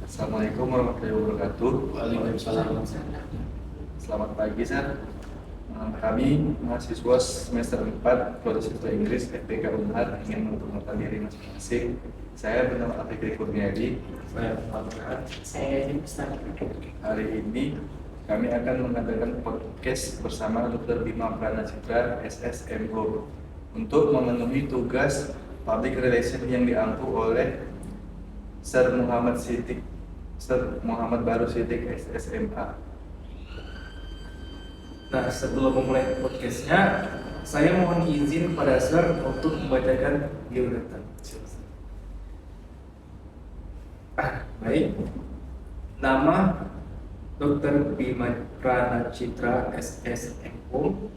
Assalamualaikum warahmatullahi wabarakatuh. Waalaikumsalam. Selamat pagi, Sir. Kami mahasiswa semester 4 Prodi Siswa Inggris FPK Unhar ingin memperkenalkan diri masing-masing. Saya bernama Afik Kurniadi. Saya Pak. Saya Ustaz. Hari ini kami akan mengadakan podcast bersama Dr. Bima Pranacitra, SSMO, untuk memenuhi tugas public relation yang diampu oleh Sir Muhammad Baru Siddiq, SSMA. Nah, sebelum memulai podcastnya, saya mohon izin pada Sir untuk membacakan biodata. Baik. Nama Dr. Bima Pranacitra, SSMO.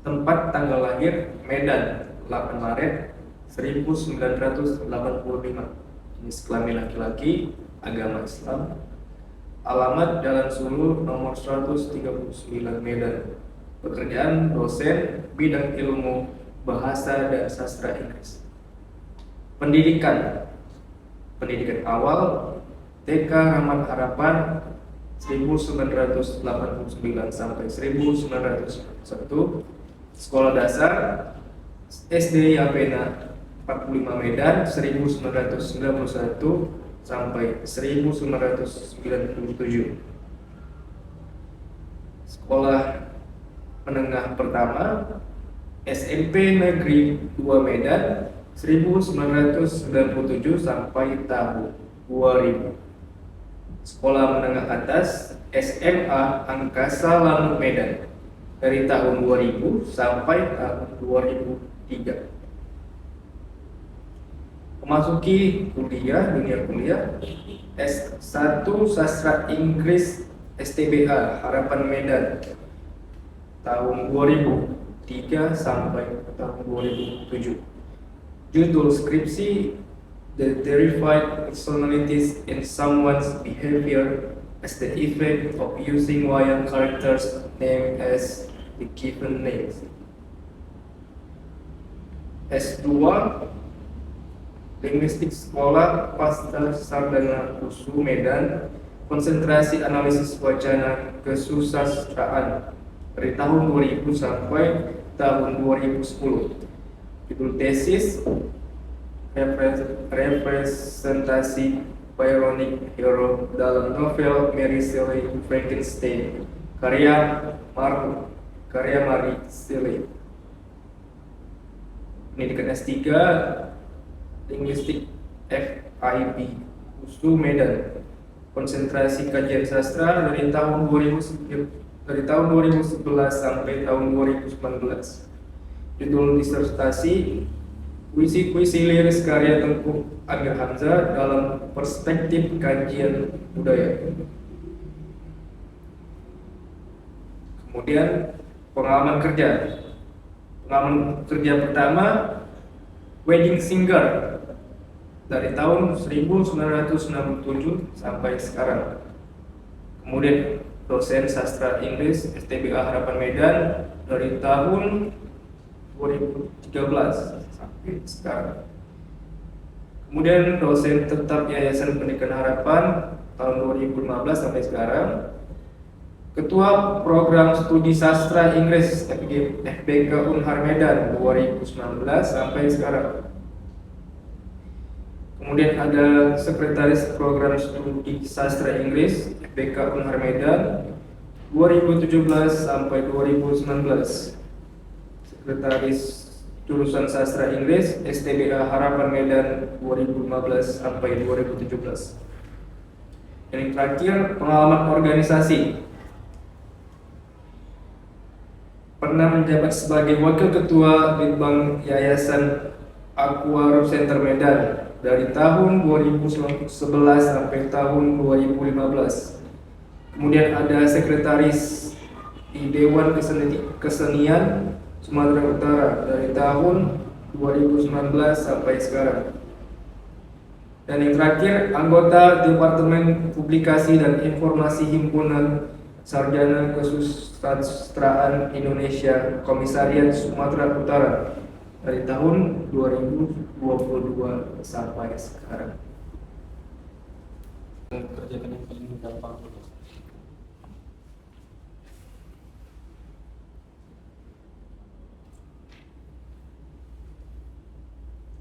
Tempat tanggal lahir Medan, 8 Maret 1985. Jenis kelamin laki-laki, agama Islam. Alamat Jalan Sulu nomor 139 Medan. Pekerjaan dosen bidang ilmu bahasa dan sastra Inggris. Pendidikan awal TK Rahmat Harapan 1989 sampai 1991. Sekolah dasar SD Yapena 45 Medan 1991 sampai 1997. Sekolah menengah pertama SMP Negeri 2 Medan 1997 sampai tahun 2000. Sekolah menengah atas SMA Angkasa Lanut Medan dari tahun 2000 sampai tahun 2003. Memasuki dunia kuliah S1 Sastra Inggris STBA Harapan Medan tahun 2003 sampai tahun 2007. Judul skripsi The Terrified Personalities in Someone's Behavior as the Effect of Using Wayang Characters Named as the Given Names. S2 Linguistik Sekolah Pasca Sarjana USU Medan, konsentrasi analisis wacana kesusastraan dari tahun 2000 sampai tahun 2010. Judul tesis representasi Byronic Hero dalam novel Mary Shelley Frankenstein, karya Mary Shelley. Pendidikan S3 Linguistik FIB USU Medan, konsentrasi kajian sastra dari tahun 2011 sampai tahun 2019. Judul disertasi puisi liris karya Tengku Agah Hamzah dalam perspektif kajian budaya. Kemudian pengalaman kerja pertama wedding singer dari tahun 1967 sampai sekarang. Kemudian dosen sastra Inggris STBA Harapan Medan dari tahun 2013 sampai sekarang. Kemudian dosen tetap Yayasan Pendidikan Harapan tahun 2015 sampai sekarang. Ketua Program Studi Sastra Inggris FPK Unhar Medan 2019 sampai sekarang. Kemudian ada Sekretaris Program Studi Sastra Inggris FPK Unhar Medan 2017 sampai 2019. Sekretaris Jurusan Sastra Inggris STBA Harapan Medan 2015 sampai 2017. Yang terakhir, pengalaman organisasi. Pernah menjabat sebagai Wakil Ketua Litbang Yayasan Aquarium Center Medan dari tahun 2011 sampai tahun 2015. Kemudian ada Sekretaris di Dewan Kesenian Sumatera Utara dari tahun 2019 sampai sekarang. Dan yang terakhir, anggota Departemen Publikasi dan Informasi Himpunan Sarjana Kesusastraan Indonesia Komisariat Sumatera Utara dari tahun 2022 sampai sekarang. kerjakan yang paling gampang dulu.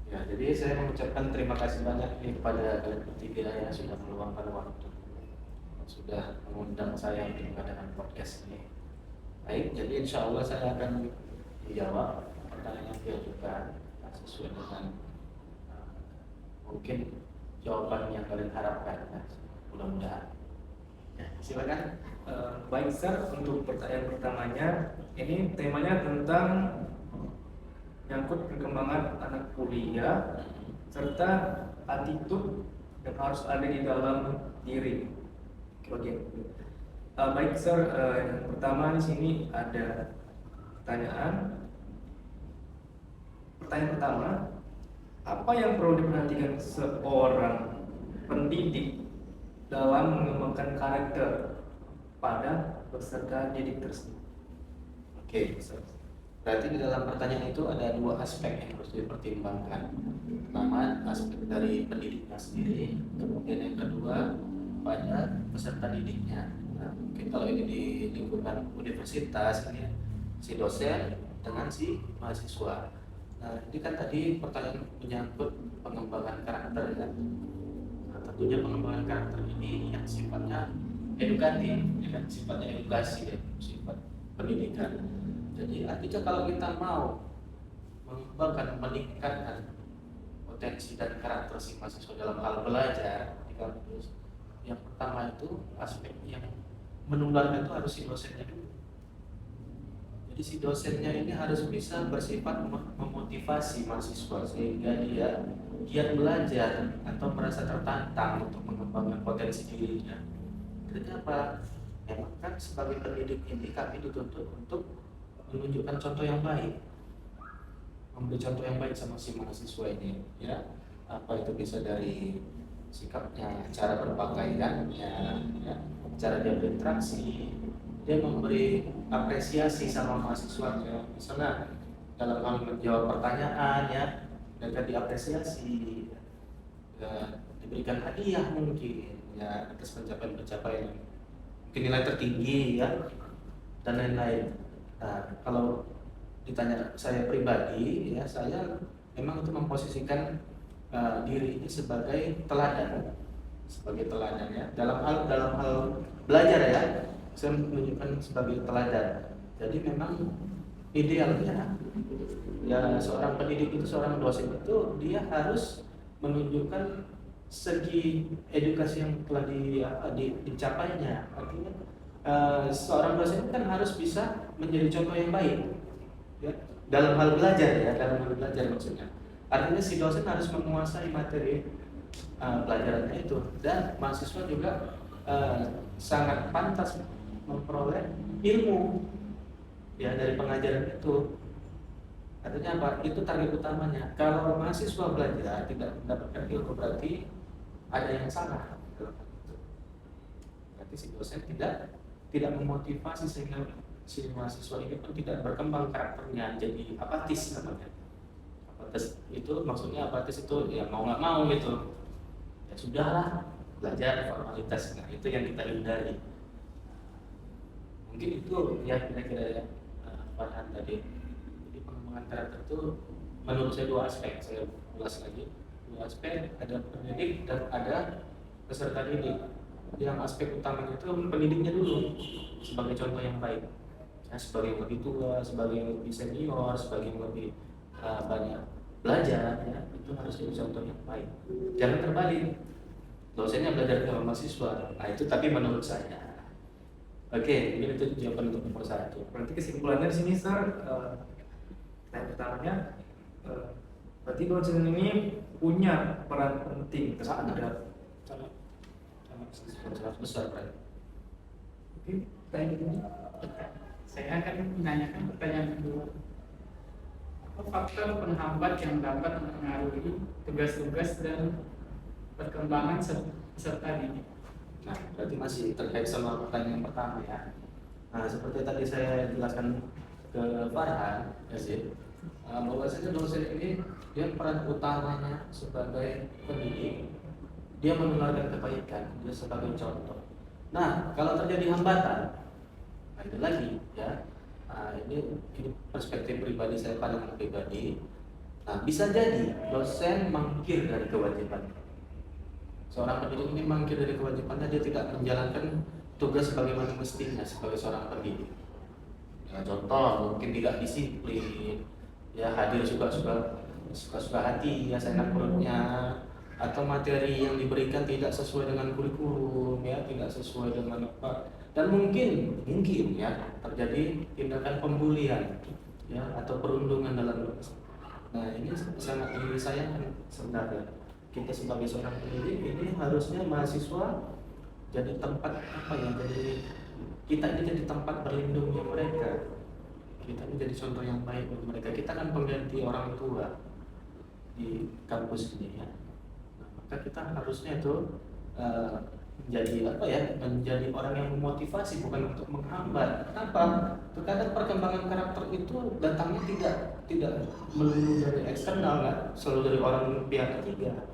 Ya, jadi saya mengucapkan terima kasih banyak nih kepada kalian bertiga yang sudah meluangkan waktu, sudah mengundang saya untuk mengadakan podcast ini. Baik, jadi insya Allah saya akan menjawab pertanyaan yang diajukan sesuai dengan mungkin jawaban yang kalian harapkan. Mudah-mudahan. Ya, silakan. Baik sir, untuk pertanyaan pertamanya, ini temanya tentang menyangkut perkembangan anak kuliah serta attitude yang harus ada di dalam diri. Oke. Baik sir, yang pertama di sini ada pertanyaan. Pertanyaan pertama, apa yang perlu diperhatikan seorang pendidik dalam mengembangkan karakter pada peserta didik tersebut? Oke, berarti di dalam pertanyaan itu ada dua aspek yang harus dipertimbangkan. Pertama, aspek dari pendidiknya sendiri, kemudian yang kedua pada peserta didiknya. Nah, mungkin kalau ini di lingkungan universitas, ini si dosen dengan si mahasiswa. Nah, ini kan tadi pertanyaan menyangkut pengembangan karakter kan. Nah, tentunya pengembangan karakter ini yang sifatnya edukatif, ya kan? Sifatnya edukasi ya, sifat pendidikan. Jadi artinya kalau kita mau mengembangkan, meningkatkan potensi dan karakter si mahasiswa dalam hal belajar di kampus, yang pertama itu aspek yang menularkan itu harus si dosennya dulu. Jadi si dosennya ini harus bisa bersifat memotivasi mahasiswa sehingga dia giat belajar atau merasa tertantang untuk mengembangkan potensi dirinya. Artinya apa? Memang kan sebagai pendidik ini kami dituntut untuk menunjukkan contoh yang baik, memberi contoh yang baik sama si mahasiswa ini, ya. Apa itu bisa dari sikapnya, cara berpakaiannya, ya, cara dia berinteraksi, dia memberi apresiasi sama mahasiswanya. Misalnya dalam hal menjawab pertanyaan, ya, mereka diapresiasi, ya, diberikan hadiah mungkin, ya, atas pencapaian-pencapaian mungkin nilai tertinggi, ya, dan lain-lain. Nah, kalau ditanya saya pribadi, ya saya memang itu memposisikan diri ini sebagai teladan, ya. Dalam hal belajar ya, saya menunjukkan sebagai teladan. Jadi memang idealnya, ya seorang pendidik itu, seorang dosen itu dia harus menunjukkan segi edukasi yang telah dicapainya. Artinya seorang dosen kan harus bisa menjadi contoh yang baik, ya, dalam hal belajar maksudnya. Artinya si dosen harus menguasai materi pelajarannya itu, dan mahasiswa juga sangat pantas memperoleh ilmu, ya, dari pengajaran itu. Artinya apa? Itu target utamanya. Kalau mahasiswa belajar tidak mendapatkan ilmu, berarti ada yang salah. Berarti si dosen tidak memotivasi sehingga si mahasiswa ini pun tidak berkembang karakternya, jadi apatis namanya. Apatis itu maksudnya apatis itu ya mau nggak mau gitu. Ya sudahlah, belajar formalitas. Nah, itu yang kita hindari. Mungkin itu ya kira-kira ya Farhan tadi. Jadi pengembangan karakter itu menurut saya dua aspek. Saya ulas lagi. Dua aspek, ada pendidik dan ada peserta didik. Yang aspek utamanya itu pendidiknya dulu sebagai contoh yang baik, ya, sebagai yang lebih tua, sebagai yang lebih senior, sebagai yang lebih banyak belajar, ya, itu harus jadi contoh yang baik. Jangan terbalik, dosennya belajar ke mahasiswa. Nah itu tapi menurut saya. Oke, ini itu jawaban untuk nomor satu. Berarti kesimpulannya di sini sir, pertanyaan pertamanya, berarti dosen ini punya peran penting terhadap Sangat besar, Pak. Oke, pertanyaan kedua. Saya akan menanyakan pertanyaan kedua. Apa faktor penghambat yang dapat mempengaruhi tugas-tugas dan perkembangan peserta didik? Nah, berarti masih terkait sama pertanyaan yang pertama ya. Nah, seperti tadi saya jelaskan ke Farhan, ya sih, bahwasanya dosen ini dia peran utamanya sebagai pendidik dia menularkan kebaikan, dia sebagai contoh. Nah, kalau terjadi hambatan, nah itu lagi ya. Nah, ini perspektif pribadi saya, pandangan pribadi. Nah, bisa jadi dosen mangkir dari kewajibannya. Seorang pendidik ini mangkir dari kewajibannya, dia tidak menjalankan tugas sebagaimana mestinya sebagai seorang pendidik. Ya, contoh mungkin tidak disiplin, ya hadir suka hati, ya seenak perutnya, atau materi yang diberikan tidak sesuai dengan kurikulum, ya tidak sesuai dengan apa, dan mungkin ya terjadi tindakan pembulian, ya atau perundungan dalam kelas. Nah ini sangat disayangkan sebenarnya. Kita sebagai seorang pendidik ini harusnya mahasiswa jadi tempat apa ya, jadi kita ini jadi tempat berlindungnya mereka. Kita ini jadi contoh yang baik bagi mereka. Kita kan pengganti orang tua di kampus ini ya. Nah, maka kita harusnya itu menjadi apa ya, menjadi orang yang memotivasi, bukan untuk menghambat. Kenapa? Terkadang perkembangan karakter itu datangnya tidak melulu dari eksternal, nggak selalu dari orang pihak ketiga.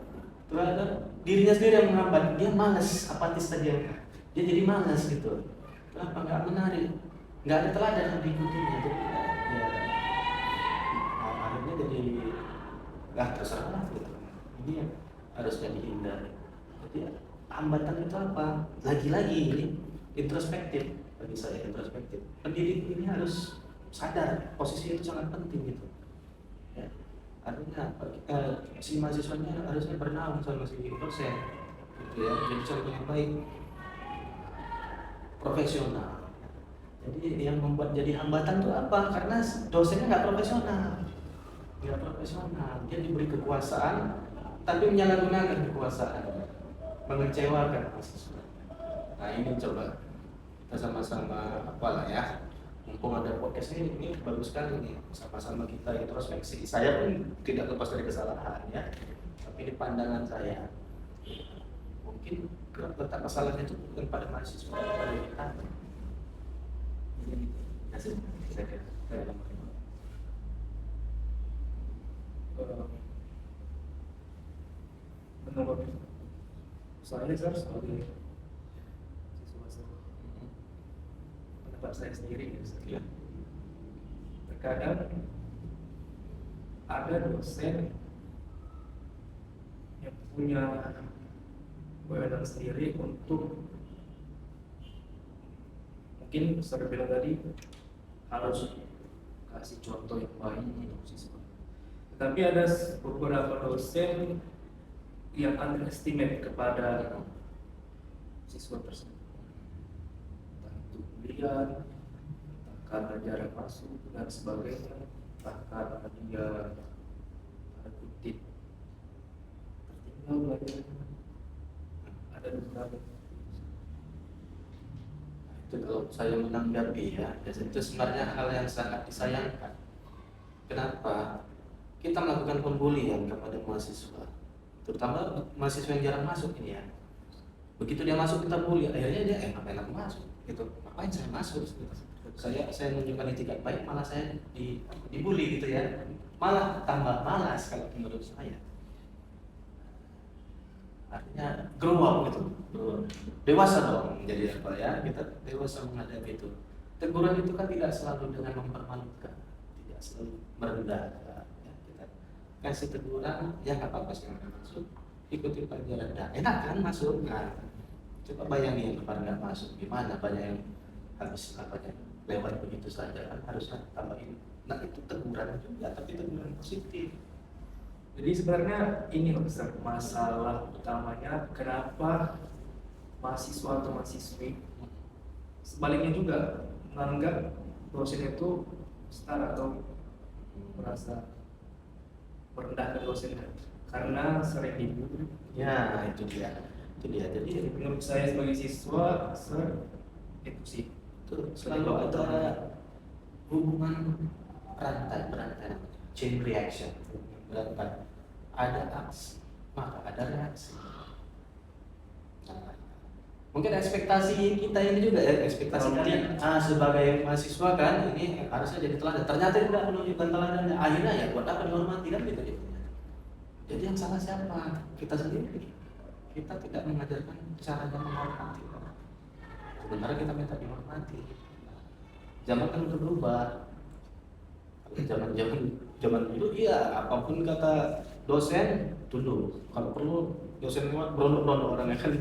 Terkadang dirinya sendiri yang menghambat, dia malas, apatis saja, dia jadi malas gitu. Kenapa? Nggak menarik, nggak ada teladan yang diikutinya, jadi ya, akhirnya jadi terserah lah gitu. Ini yang harusnya dihindari. Jadi hambatan itu apa? Lagi-lagi ini introspektif, bagi saya introspektif. Pendidik ini harus sadar posisi itu sangat penting gitu. Ya. Artinya si mahasiswanya harusnya bernaung sama si dosen, gitu ya. Jadi contoh yang baik, profesional. Jadi yang membuat jadi hambatan itu apa? Karena dosennya nggak profesional, dia diberi kekuasaan, tapi menyalahgunakan kekuasaan, mengecewakan mahasiswa. Nah ini coba kita sama-sama apalah ya. Mumpung ada podcast ini bagus sekali nih, sama-sama kita introspeksi. Saya pun tidak lepas dari kesalahan ya, tapi ini pandangan saya. Mungkin letak masalahnya itu bukan pada mahasiswa, pada kita. Menurut saya sebagai siswa, pendapat saya sendiri ya, terkadang ada dosen yang punya wewenang sendiri untuk, mungkin saya bilang tadi, harus kasih contoh yang baik untuk siswa. Tetapi ada beberapa dosen yang underestimate kepada siswa tersebut, entah itu kuliah, entah karena jarak masuk dan sebagainya, entah karena dia tanda kutip tertinggal belajar. Ada beberapa. Itu kalau saya menanggapi ya, itu sebenarnya hal yang sangat disayangkan. Kenapa? Kita melakukan pembulian kepada mahasiswa, terutama mahasiswa yang jarang masuk ini ya. Begitu dia masuk kita bully, akhirnya dia ngapain aku masuk gitu, ngapain saya masuk gitu. Saya menunjukkan etikat baik, malah saya dibully gitu ya, malah tambah malas kalau menurut saya. Artinya grow up gitu, dewasa dong menjadi apa ya, kita dewasa menghadapi itu. Teguran itu kan tidak selalu dengan mempermalukan, tidak selalu merendahkan. Kasih teguran, ya nggak apa-apa sih nggak masuk, ikuti pelajaran, nah enak kan masuk. Nah coba bayangin kalau nggak masuk gimana, banyak yang habis apanya lewat begitu saja, kan harusnya tambahin. Nah itu teguran juga, tapi teguran positif. Jadi sebenarnya ini Ustaz, masalah utamanya kenapa mahasiswa atau mahasiswi sebaliknya juga menganggap dosen itu setara atau merasa merendahkan dosen karena sering dibully. Ya itu dia. Jadi Menurut saya sebagai siswa, itu sih itu selalu ada hubungan berantai, chain reaction, berantai. Ada aksi, maka ada reaksi. Nah, mungkin ekspektasi kita ini juga ya, ekspektasi kalian sebagai mahasiswa kan ini harusnya jadi teladan. Ternyata tidak menunjukkan teladannya. Akhirnya ya buat apa dihormati kan gitu. Jadi yang salah siapa? Kita sendiri. kita tidak mengajarkan cara yang menghormati. Sebenarnya kita minta dihormati. Zaman kan udah berubah. Kalau zaman dulu iya, apapun kata dosen tunduk. Kalau perlu dosen lewat berondok-berondok orangnya kan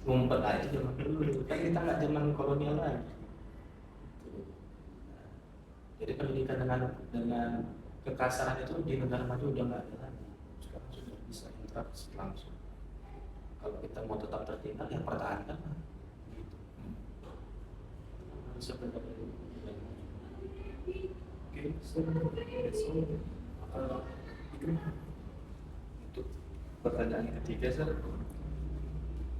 ngumpet aja zaman dulu. Kan kita nggak zaman kolonial lagi. Jadi pendidikan dengan kekasaran itu di negara maju udah nggak ada lagi. Sekarang sudah bisa interaksi langsung. Kalau kita mau tetap tertinggal ya pertahankan lah. Gitu. Sebenarnya. Oke, so that's all. Ikrim. Untuk pertanyaan ketiga, Sir,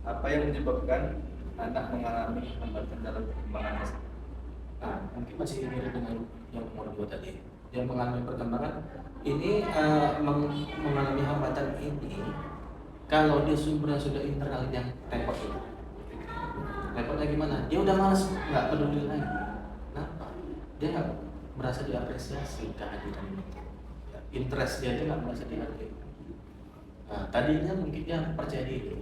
apa yang menyebabkan anak mengalami hambatan dalam perkembangannya? Nah, mungkin masih mirip dengan yang nomor 2 tadi. Dia mengalami perkembangan ini mengalami hambatan ini kalau dia sumbernya sudah internal yang repot itu. Repotnya gimana? Dia udah malas, nggak peduli lagi. Kenapa? Dia nggak merasa diapresiasi kehadiran itu. Interest dia nggak merasa dihargai. Nah, tadinya mungkin dia percaya diri,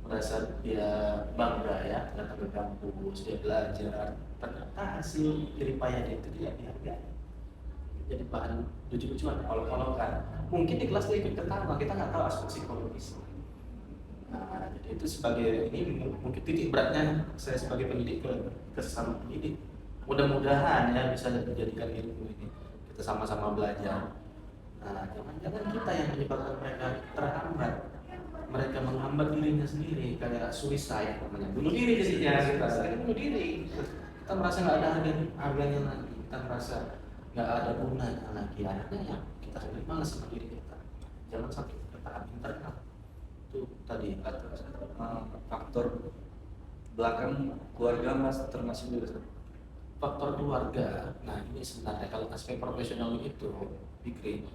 merasa dia bangga ya datang ke kampus, dia belajar, ternyata hasil jerih payah dia itu tidak dihargai. Jadi bahan lucu-lucuan, olok-olokan. Mungkin di kelas dia ikut ketawa, kita nggak tahu aspek psikologis. Nah, jadi itu sebagai ini mungkin titik beratnya saya sebagai pendidik ke sesama pendidik. Mudah-mudahan ya bisa menjadikan ilmu ini kita sama-sama belajar. Nah, jangan-jangan kita yang menyebabkan mereka terhambat. Mereka menghambat dirinya sendiri, kayak suicide namanya, bunuh diri jadinya kita sering bunuh diri. Kita merasa nggak ada harganya lagi, kita merasa nggak ada gunanya lagi. Akhirnya ya kita sendiri malas sama diri kita. Jangan sampai tertahan internal. Itu tadi Faktor belakang keluarga Mas termasuk juga, Sir? faktor keluarga. Nah ini sebenarnya kalau aspek profesional itu Fikri,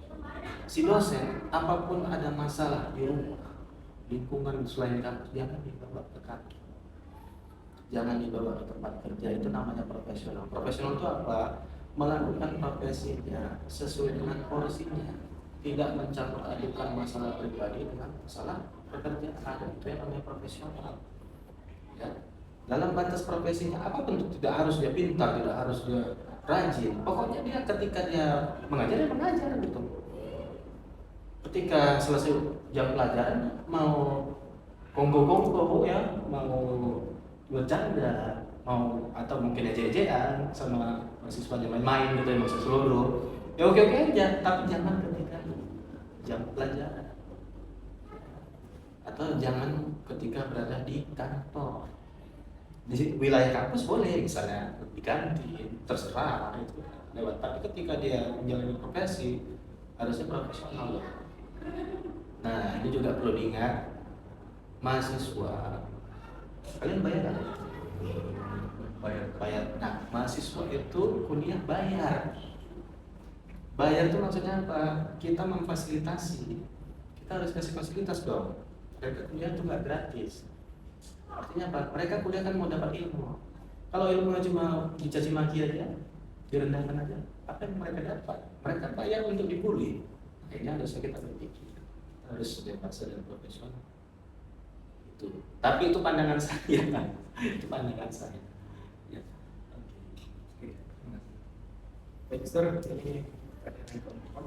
si dosen apapun ada masalah di rumah, lingkungan selain kampus, jangan dibawa ke kantor, jangan dibawa ke tempat kerja. Itu namanya profesional. Profesional itu apa? Melakukan profesinya sesuai dengan porsinya, tidak mencampur adukan masalah pribadi dengan masalah pekerjaan. Itu yang namanya profesional ya. Dalam batas profesinya apapun itu, tidak harus dia pintar, tidak harus dia rajin, pokoknya dia ketika dia mengajar, dia mengajar gitu. Ketika selesai jam pelajaran mau kongko ya, mau bercanda, mau atau mungkin ejek-ejekan sama mahasiswanya, main-main gitu ya, masa seluruh ya oke aja, tapi jangan ketika jam pelajaran atau jangan ketika berada di kantor. Di wilayah kampus boleh misalnya di kantin, terserah itu lewat, tapi ketika dia menjalani profesi harusnya profesional. Nah ini juga perlu diingat, mahasiswa kalian bayar kan? Bayar. Nah mahasiswa itu kuliah bayar itu maksudnya apa? Kita memfasilitasi, kita harus kasih fasilitas dong. Mereka kuliah itu nggak gratis. Artinya apa? Mereka kuliah kan mau dapat ilmu. Kalau ilmunya cuma dicaci maki aja, direndahkan aja, apa yang mereka dapat? Mereka bayar untuk dibully. Akhirnya harusnya kita berpikir, harus dewasa dan profesional. Itu. Tapi itu pandangan saya, itu pandangan saya. Ya. Oke. Baik, Sir, ini pertanyaan keempat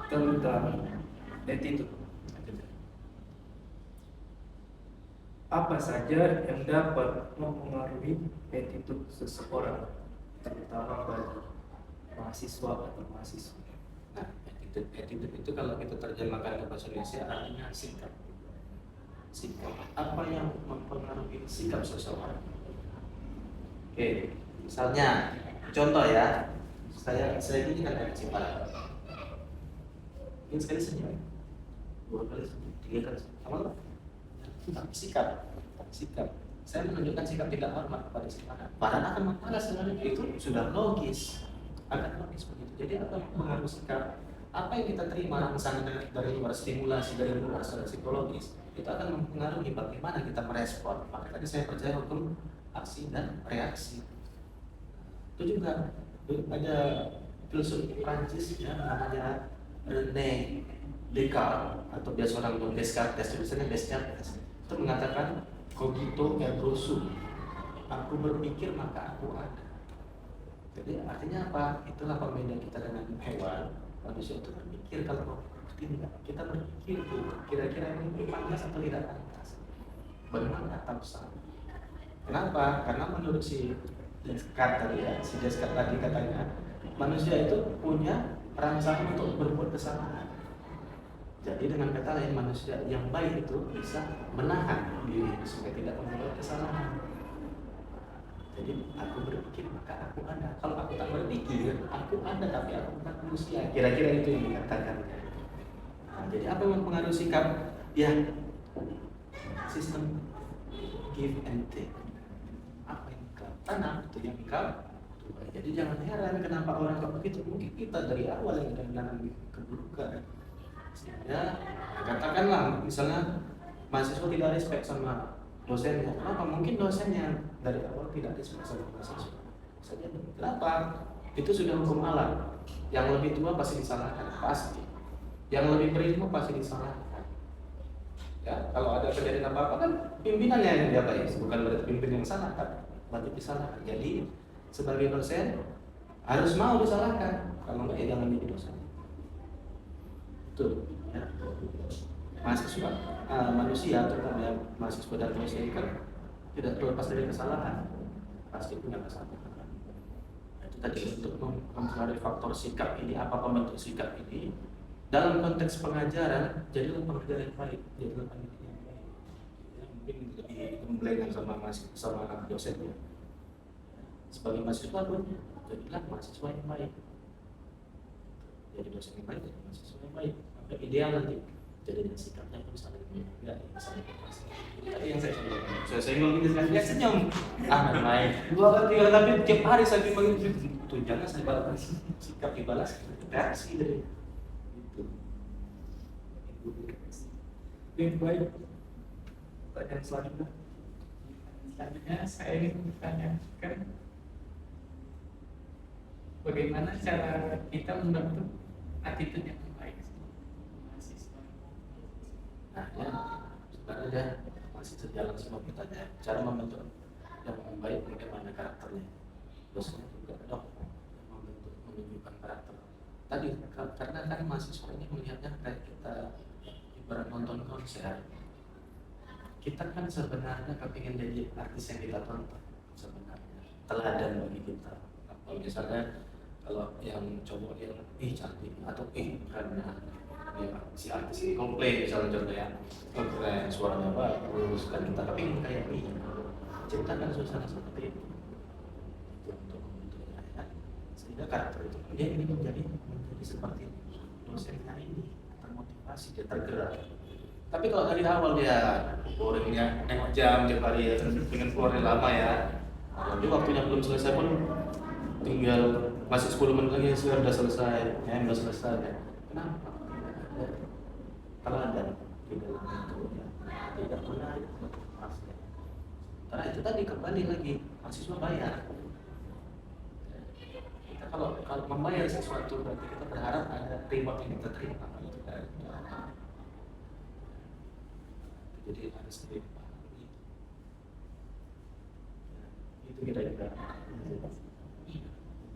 tentang attitude. Apa saja yang dapat mempengaruhi attitude seseorang, terutama bagi mahasiswa atau mahasiswa? Nah, attitude itu kalau kita terjemahkan ke bahasa Indonesia artinya sikap. Sikap. Apa yang mempengaruhi sikap seseorang? Oke, misalnya contoh ya, saya ini kan ada Ciparai. Ini sekali senyum, 2 kali senyum, 3 kali senyum, sama lah. Tapi sikap. Saya menunjukkan sikap tidak hormat kepada si Farhan. Farhan akan membalas dengan itu, sudah logis, akan logis begitu. Jadi apa mempengaruhi sikap? Apa yang kita terima rangsangan dari luar, stimulasi dari luar secara psikologis, itu akan mempengaruhi bagaimana kita merespon. Maka tadi saya percaya hukum aksi dan reaksi. Itu juga ada filsuf Prancis ya, namanya René Descartes atau biasa orang bilang Descartes, tulisannya Descartes, itu mengatakan cogito ergo sum, aku berpikir maka aku ada. Jadi artinya apa? Itulah pembeda kita dengan hewan. Manusia itu berpikir, kalau tidak kita berpikir tuh kira-kira ini pantas atau tidak pantas, benar atau salah. Kenapa? Karena menurut si Descartes tadi ya, si Descartes tadi katanya manusia itu punya rangsangan untuk berbuat kesalahan. Jadi dengan kata lain, manusia yang baik itu bisa menahan diri supaya tidak membuat kesalahan. Jadi aku berpikir maka aku ada. Kalau aku tak berpikir, aku ada tapi aku bukan manusia. Kira-kira itu yang dikatakan. Nah, jadi apa yang mempengaruhi sikap? Ya, sistem give and take. Apa yang kau tanam itu yang kau tuai. Jadi jangan heran kenapa orang kau begitu. Mungkin kita dari awal yang menanam keburukan. Ya, katakanlah misalnya mahasiswa tidak respect sama dosennya. Kenapa? Mungkin dosennya dari awal tidak respect sama mahasiswa. Saja. Kenapa? Itu sudah hukum alam. Yang lebih tua pasti disalahkan, pasti. Yang lebih berilmu pasti disalahkan. Ya, kalau ada kejadian apa-apa kan pimpinannya yang diapain, bukan berarti pimpin yang salah, kan? Berarti disalahkan. Jadi sebagai dosen harus mau disalahkan. Kalau enggak ya jangan jadi dosen. Betul. Ya. Mahasiswa, manusia terutama ya, mahasiswa dan dosen kan tidak terlepas dari kesalahan, pasti punya kesalahan. Nah, itu tadi untuk mempengaruhi faktor sikap ini, apa pembentuk sikap ini dalam konteks pengajaran, jadilah pengajar yang baik, jadilah pendidik yang baik. Ya, mungkin lebih membelenggang sama dosennya. Sebagai mahasiswa pun jadilah mahasiswa yang baik. Jadi dosen yang baik, jadi mahasiswa yang baik. Sampai ideal nanti. Jadi dengan sikapnya pun saling menjaga, saling berkasih. Tadi yang saya sampaikan, saya ingin mengingatkan dia senyum. Baik. 2 kali 3 tapi tiap hari saya bilang itu jangan saya balas sikap dibalas reaksi dari itu. Yang baik. Pertanyaan selanjutnya. Selanjutnya saya ingin menanyakan bagaimana cara kita membentuk attitude yang baik mahasiswa. Nah, ya, sebenarnya masih sejalan semua pertanyaan. Cara membentuk yang baik bagaimana karakternya. Dosennya juga dong membentuk, menunjukkan karakter. Tadi karena kan mahasiswa ini melihatnya kayak kita ibarat nonton konser. Kita kan sebenarnya kepingin jadi artis yang kita tonton sebenarnya. Teladan bagi kita. Kalau misalnya kalau yang cowok yang cantik atau karena ya, si artis ini komplain misalnya contohnya keren, suaranya bagus, kan kita kepingin kayak ini. Ciptakan suasana seperti itu untuk membentuknya ya. Sehingga karakter itu dia ini menjadi seperti dosennya ini termotivasi, dia tergerak. Tapi kalau dari awal dia boringnya nengok jam tiap hari ya, pengen keluarnya lama ya. Jadi waktunya belum selesai pun tinggal masih 10 menit lagi sudah selesai, ya sudah selesai. Ya. Kenapa? Teladan di dalam itu ya. Tidak pernah motivasi. Karena itu tadi kembali lagi mahasiswa bayar. Kita kalau membayar sesuatu berarti kita berharap ada reward yang kita terima. Jadi harus dipahami. Itu kira-kira.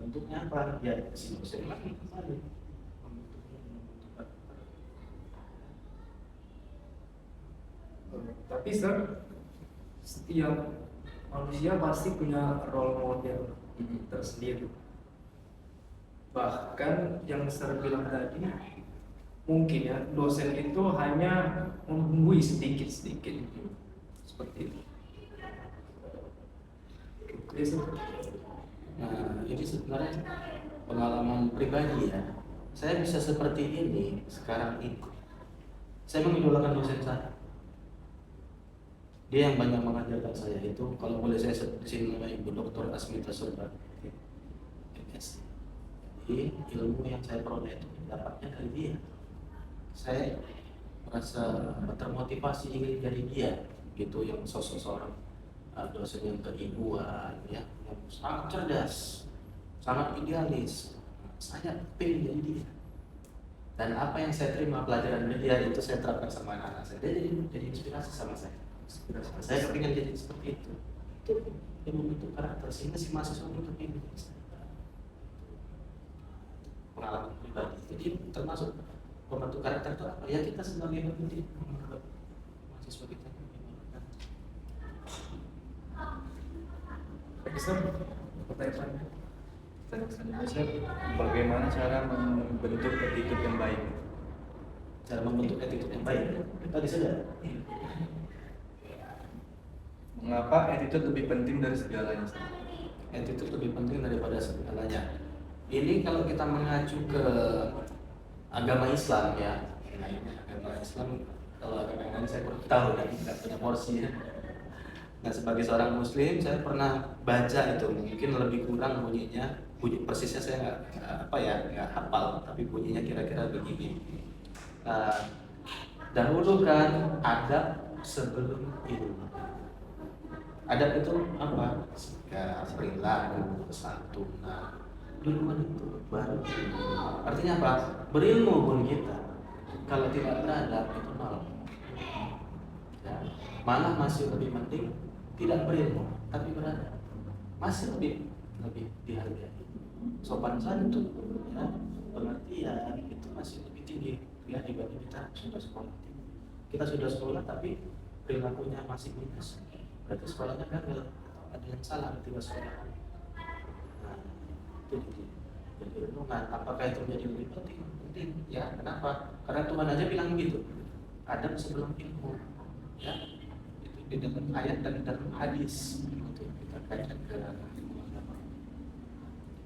Bentuknya apa? Ya, si dosen lagi kembali. Tapi Sir, setiap manusia pasti punya role model tersendiri. Bahkan yang Sir bilang tadi, mungkin ya dosen itu hanya menggurui sedikit-sedikit seperti itu. Oke, Sir. Nah, ini sebenarnya pengalaman pribadi ya. Saya bisa seperti ini sekarang ini. Saya mengidolakan dosen saya. Dia yang banyak mengajarkan saya itu. Kalau boleh saya sebut di sini nama Ibu Dr. Asmita Surba, MS. Jadi ilmu yang saya peroleh itu dapatnya dari dia. Saya merasa termotivasi ingin jadi dia, gitu yang sosok seorang dosen yang keibuan, ya, yang sangat cerdas, sangat idealis. Saya pengen jadi dia. Dan apa yang saya terima pelajaran dari dia itu saya terapkan sama anak-anak saya. Dia jadi inspirasi sama saya. Saya kepingin jadi seperti itu. Itu yang membentuk karakter sehingga si mahasiswa itu kepingin pengalaman pribadi. Jadi termasuk membentuk karakter itu apa? Ya kita sebagai pendidik membuat mahasiswa kita gimana. Baik, Sir. Pertanyaan Bagaimana cara membentuk attitude yang baik? Cara membentuk attitude yang baik tadi sudah. Mengapa attitude lebih penting dari segalanya? Attitude lebih penting daripada segalanya. Ini kalau kita mengacu ke agama Islam ya. Nah, ini agama Islam, kalau agama yang lain saya kurang tahu dan tidak punya porsinya. Nah, sebagai seorang Muslim saya pernah baca itu, mungkin lebih kurang bunyinya, bunyi persisnya saya nggak hafal, tapi bunyinya kira-kira begini. Dahulukan adab sebelum ilmu. Adab itu apa? Sikap, perilaku, kesantunan. Duluan itu baru ilmu. Artinya apa? Berilmu pun kita kalau tidak beradab itu nol. Ya. Malah masih lebih penting tidak berilmu tapi beradab. Masih lebih dihargai. Sopan santun, ya, pengertian itu masih lebih tinggi ya dibanding kita sudah sekolah. Kita sudah sekolah tapi perilakunya masih minus. Berarti sekolahnya gagal atau ada yang salah ketika sekolah. Nah, itu jadi renungan. Apakah itu menjadi lebih penting? Penting. Ya, kenapa? Karena Tuhan aja bilang begitu. Adab sebelum ilmu. Ya, itu di dalam ayat dan dalam hadis. Itu kita kaitkan ke ilmu agama.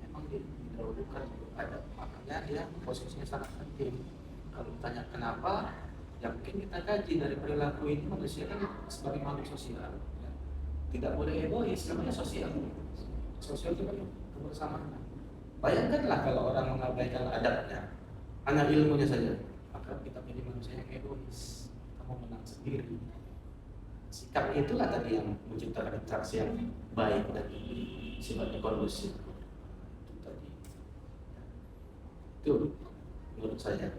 Memang didahulukan adab. Makanya dia posisinya sangat penting. Kalau ditanya kenapa, ya mungkin kita kaji dari perilaku ini manusia kan sebagai makhluk sosial. Tidak boleh egois, namanya sosial. Sosial itu kan kebersamaan. Bayangkanlah kalau orang mengabaikan adabnya, hanya ilmunya saja, maka kita menjadi manusia yang egois. Kita mau menang sendiri. Sikap itulah tadi yang menciptakan interaksi yang baik dan sifatnya kondusif. Itu tadi. Itu menurut saya.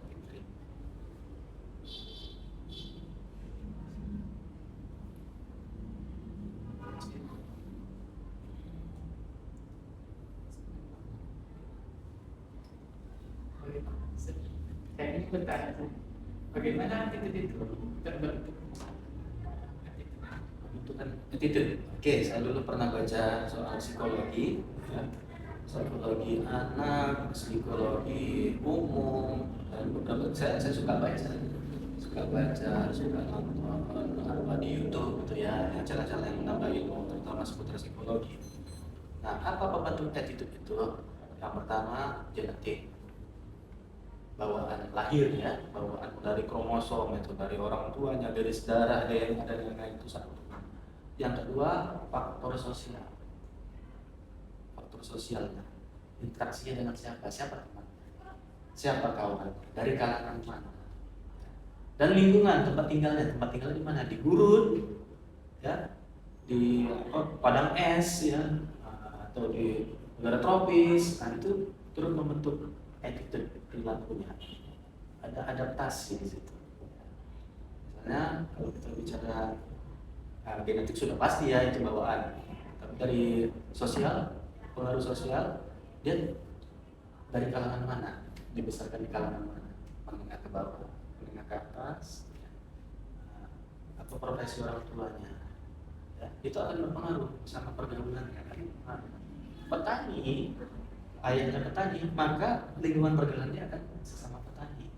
Saya ingin bertanya, bagaimana attitude itu terbentuk? Bentukan attitude. Oke, saya dulu pernah baca soal psikologi, ya. Psikologi anak, psikologi umum, dan beberapa saya suka baca, suka nonton apa di YouTube gitu ya, acara-acara yang menambah ilmu terutama seputar psikologi. Nah, apa pembentuk attitude itu? Yang pertama genetik. Bawaan lahir ya, bawaan dari kromosom itu dari orang tuanya, garis darah, DNA dan lain-lain itu satu. Yang kedua faktor sosial, faktor sosialnya, interaksinya dengan siapa teman, siapa kawan, dari kalangan mana, dan lingkungan tempat tinggalnya di mana, di gurun, ya, di padang es ya, atau di negara tropis. Nah itu turut membentuk attitude perilakunya, ada adaptasi di situ. Misalnya kalau kita bicara genetik sudah pasti ya itu bawaan, tapi dari sosial, pengaruh sosial, dia dari kalangan mana, dibesarkan di kalangan mana, menengah ke bawah, menengah ke atas, atau profesi orang tuanya, ya, itu akan berpengaruh sama pergaulannya kan. Petani, ayahnya petani, maka lingkungan pergaulannya akan sesama petani.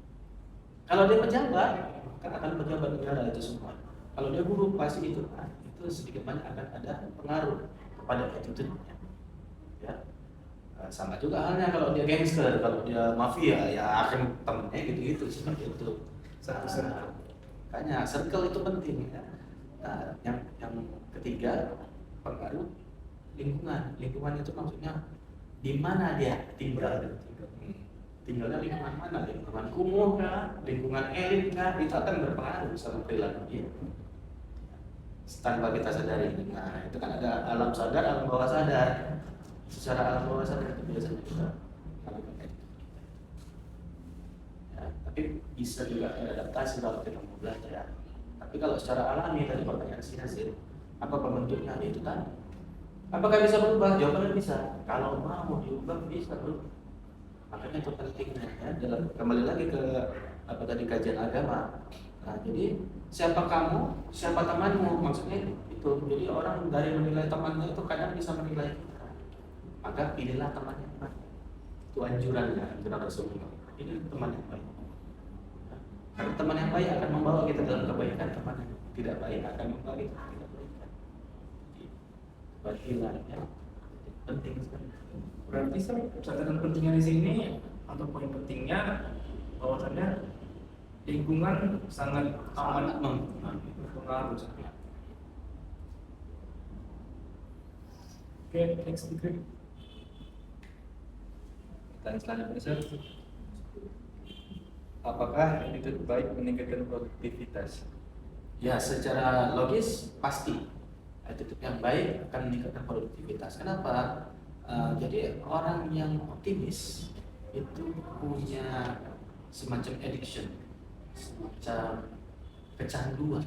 Kalau dia pejabat, kan akan pejabat negara itu semua. Kalau dia guru pasti itu, itu sedikit banyak akan ada pengaruh kepada attitude-nya. Ya, sama juga halnya kalau dia gangster, kalau dia mafia, ya akan temennya gitu-gitu seperti itu. Makanya circle itu penting. Ya. Nah, yang ketiga pengaruh lingkungan. Lingkungan itu maksudnya di mana dia tinggal. Tinggalnya lingkungan mana? Lingkungan kumuh kah? Lingkungan elit kah? Itu akan berpengaruh sama perilaku dia. Tanpa kita sadari. Nah, itu kan ada alam sadar, alam bawah sadar. Secara alam bawah sadar itu biasanya kita lakukan. Ya, tapi bisa juga adaptasi kalau kita mau belajar. Tapi kalau secara alami tadi pertanyaan si Nasir, apa pembentuknya itu tadi? Apakah bisa berubah? Jawabannya bisa. Kalau mau diubah bisa berubah. Makanya itu pentingnya ya. Dalam kembali lagi ke apa tadi kajian agama. Nah, jadi siapa kamu, siapa temanmu, maksudnya itu. Jadi orang dari menilai temannya itu kadang bisa menilai kita. Maka pilihlah teman yang baik. Itu anjuran Rasulullah. Ini teman yang baik. Karena teman yang baik akan membawa kita dalam kebaikan, teman yang tidak baik akan membawa kita tidak kebaikan. Batilah ya, penting sekali. Berarti catatan pentingnya di sini atau poin pentingnya bahwasannya lingkungan sangat amat berpengaruh. Oke, next speaker. Pertanyaan selanjutnya, Sir. Apakah attitude baik meningkatkan produktivitas? Ya, secara logis pasti attitude yang baik akan meningkatkan produktivitas. Kenapa? Jadi orang yang optimis itu punya semacam addiction, semacam kecanduan.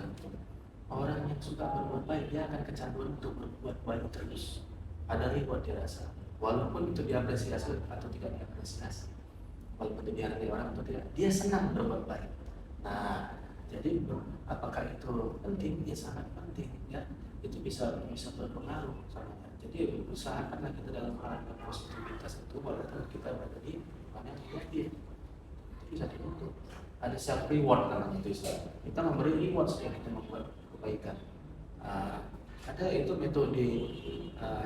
Orang yang suka berbuat baik dia akan kecanduan untuk berbuat baik terus. Ada reward dia rasa, walaupun itu diapresiasi atau tidak diapresiasi. Walaupun itu dihargai orang atau tidak, dia senang berbuat baik. Nah, jadi apakah itu penting? Ya sangat penting ya. Itu bisa berpengaruh sama. Jadi usahakanlah kita dalam hal positivitas itu walaupun kita berada di mana yang negatif. Itu bisa dibentuk. Ada self reward namanya itu istilah. Kita memberi reward setiap kita membuat kebaikan. Ada itu metode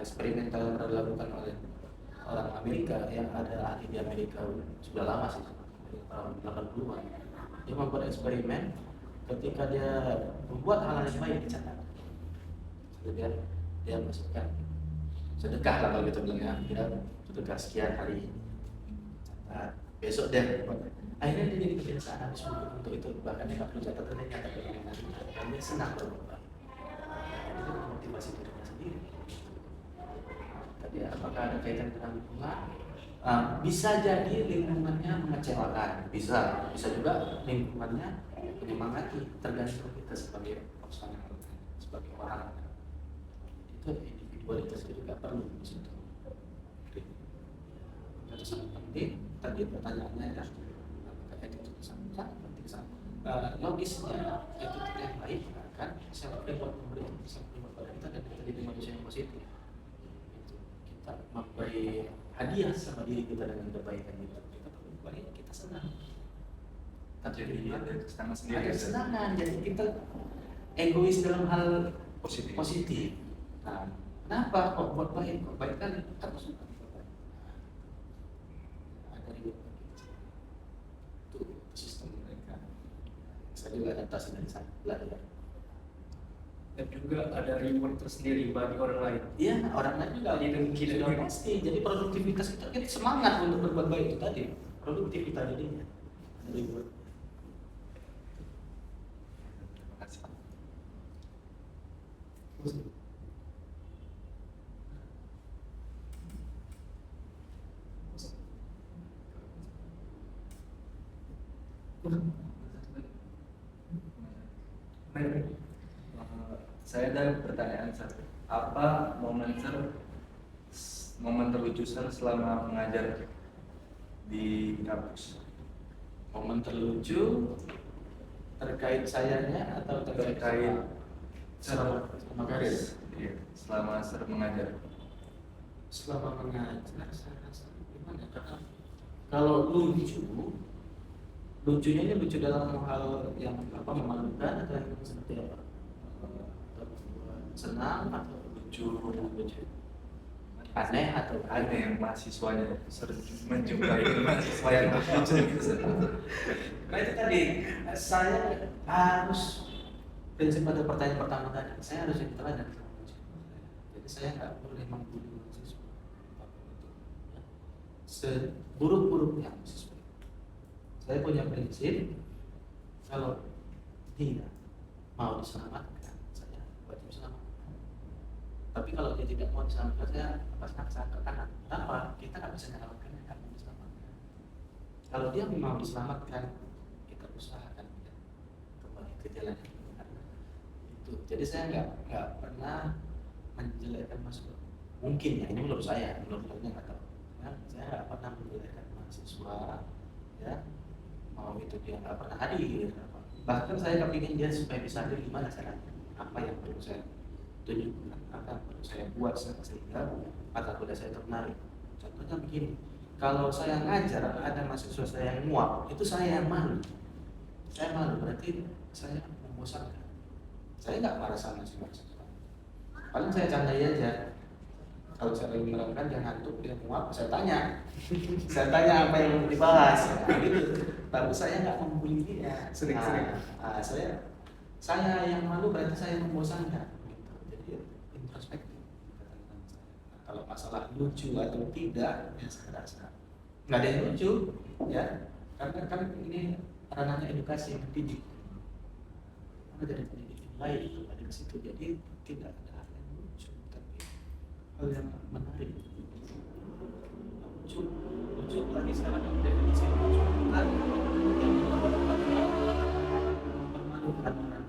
eksperimental yang pernah dilakukan oleh orang Amerika, yang ada ahli di Amerika sudah lama sih, dari tahun 80-an. Dia membuat eksperimen ketika dia membuat hal yang baik dicatat. Kemudian dia masukkan sedekah lah kalau kita bilang ya, dia sedekah sekian hari. Catat. Besok dia akhirnya dia jadi kebiasaan habis untuk itu, bahkan dia nggak perlu catatan, dia nyatat dan dia senang berbuat. Itu motivasi dirinya sendiri. Tapi apakah ada kaitan dengan lingkungan? Bisa jadi lingkungannya mengecewakan, bisa juga lingkungannya menyemangati, tergantung kita sebagai personal, sebagai orang. Itu individualitas itu juga perlu di situ. Itu sangat penting. Tadi pertanyaannya ya, apakah itu sangat penting sangat. Logisnya itu yang baik kan, self reward memberi self reward pada kita dan kita jadi manusia yang positif. Kita memberi hadiah sama diri kita dengan kebaikan kita berbuat baik, kita senang. Jadi ada kesenangan sendiri. Ada kesenangan, jadi kita egois dalam hal Positif. Nah, kenapa kok buat baik? Kok baik kan harus suka. Ada reward itu sistem mereka. Saya juga adaptasi dari sana belajar. Dan juga ada reward tersendiri bagi orang lain. Iya, orang lain juga Jadi mungkin sudah pasti. Jadi produktivitas kita semangat untuk berbuat baik itu tadi. Produktivitas jadinya. Reward. Terima kasih. Saya ada pertanyaan, Sir. Apa momen terlucu Sir selama mengajar di kampus? Momen terlucu terkait sayanya atau terkait selama karir? Iya, selama Sir mengajar. Selama mengajar saya rasa gimana? Karena kalau lucunya ini lucu dalam hal yang memalukan atau yang seperti apa? Senang atau lucu aneh atau Ada yang mahasiswanya Sir menjumpai mahasiswa yang lucu gitu, Sir. Nah itu tadi saya harus prinsip pada pertanyaan pertama tadi, saya harus yang teladan. Jadi saya nggak boleh membuli mahasiswa seburuk-buruknya mahasiswa. Saya punya prinsip kalau dia mau diselamatkan, saya wajib selamatkan. Tapi kalau dia tidak mau diselamatkan, saya lepaskan ke kanan. Kenapa? Kita nggak bisa menyelamatkan yang akan diselamatkan. Kalau dia mau diselamatkan, usahakan ya, kembali ke jalan yang benar. Itu. Jadi saya nggak pernah menjelekkan mahasiswa. Mungkin ya, ini menurut saya nggak tahu. Nah, saya nggak pernah menjelekkan mahasiswa, ya, mau itu dia nggak pernah hadir. Bahkan saya kepingin dia supaya bisa hadir, gimana caranya? Apa yang perlu saya tunjukkan? Apa yang perlu saya buat sehingga mata kuliah saya tertarik? Contohnya begini, kalau saya ngajar ada mahasiswa saya yang nguap, itu saya yang malu. Saya malu, berarti saya membosankan. Saya nggak marah sama si mahasiswa. Paling saya candai aja. Kalau saya lagi menerangkan dia ngantuk, dia nguap, saya tanya. Saya tanya apa yang mau dibahas. Nah, gitu. Tapi saya nggak membuli dia. Sering-sering. Saya yang malu berarti saya membosankan. Gitu. Jadi introspektif. Nah, kalau masalah lucu atau tidak, ya saya rasa nggak ada yang lucu, ya. Karena kan ini ranahnya edukasi mendidik. Karena dari pendidik yang lain kembali ke situ, jadi tidak ada hal yang lucu, tapi hal yang menarik. Lucu lagi sekarang definisi lucu kan yang memalukan orang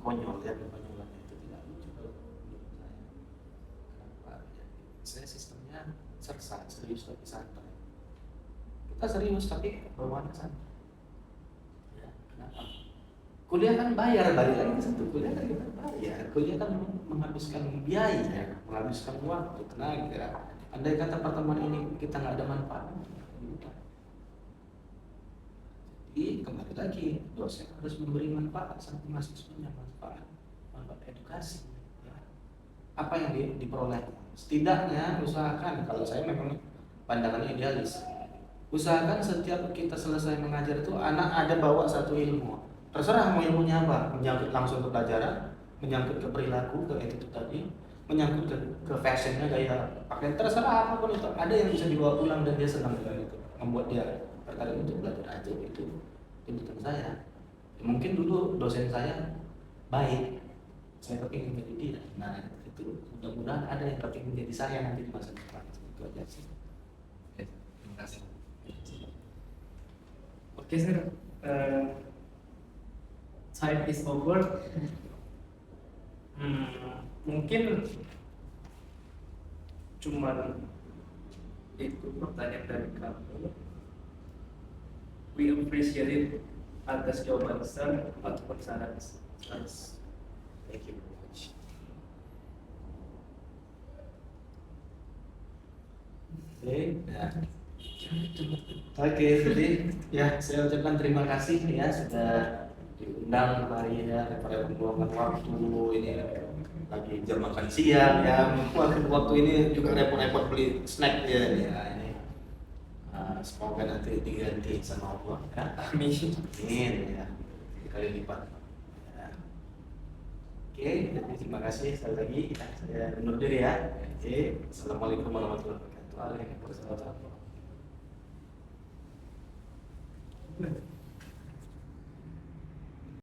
konyol, ya, konyolan itu tidak lucu kalau menurut saya. Kenapa? Ya, saya sistemnya sersan, serius tapi santai. Kita serius tapi bawaannya santai. Ya, kenapa? Kuliah kan bayar, balik lagi ke situ. Kuliah kan kita bayar. Kuliah kan menghabiskan biaya, menghabiskan waktu, tenaga. Andai kata pertemuan ini kita nggak ada manfaat, jadi kembali lagi dosen harus memberi manfaat sama mahasiswanya, manfaat edukasi. Ya. Apa yang diperoleh? Setidaknya usahakan, kalau saya memang pandangannya idealis, usahakan setiap kita selesai mengajar itu anak ada bawa satu ilmu. Terserah mau ilmunya apa, menyangkut langsung ke pelajaran, menyangkut ke perilaku, ke attitude tadi, menyangkut ke fashionnya, gaya pakaian, terserah apapun itu, ada yang bisa dibawa pulang dan dia senang dengan itu, membuat dia tertarik untuk belajar aja. Itu tuntutan saya. Ya, mungkin dulu dosen saya baik, saya kepingin jadi dia. Nah itu mudah-mudahan ada yang kepingin jadi saya nanti di masa depan. Itu aja sih. Oke, terima kasih. Oke, sir. Time is over. Mungkin cuman itu pertanyaan dari kami. We appreciate it atas jawaban sir ataupun saran. Thank you very much. Oke, jadi ya saya ucapkan terima kasih ya sudah diundang kemarin ya, daripada membuangkan waktu ini lagi jam makan siang ya, waktu ini juga repot-repot beli snack ya, ini semoga nanti diganti sama Allah ya. Amin. Amin ya, kali lipat ya. Oke, jadi terima kasih sekali lagi ya, saya undur diri ya. Oke, assalamualaikum warahmatullahi wabarakatuh. Waalaikumsalam.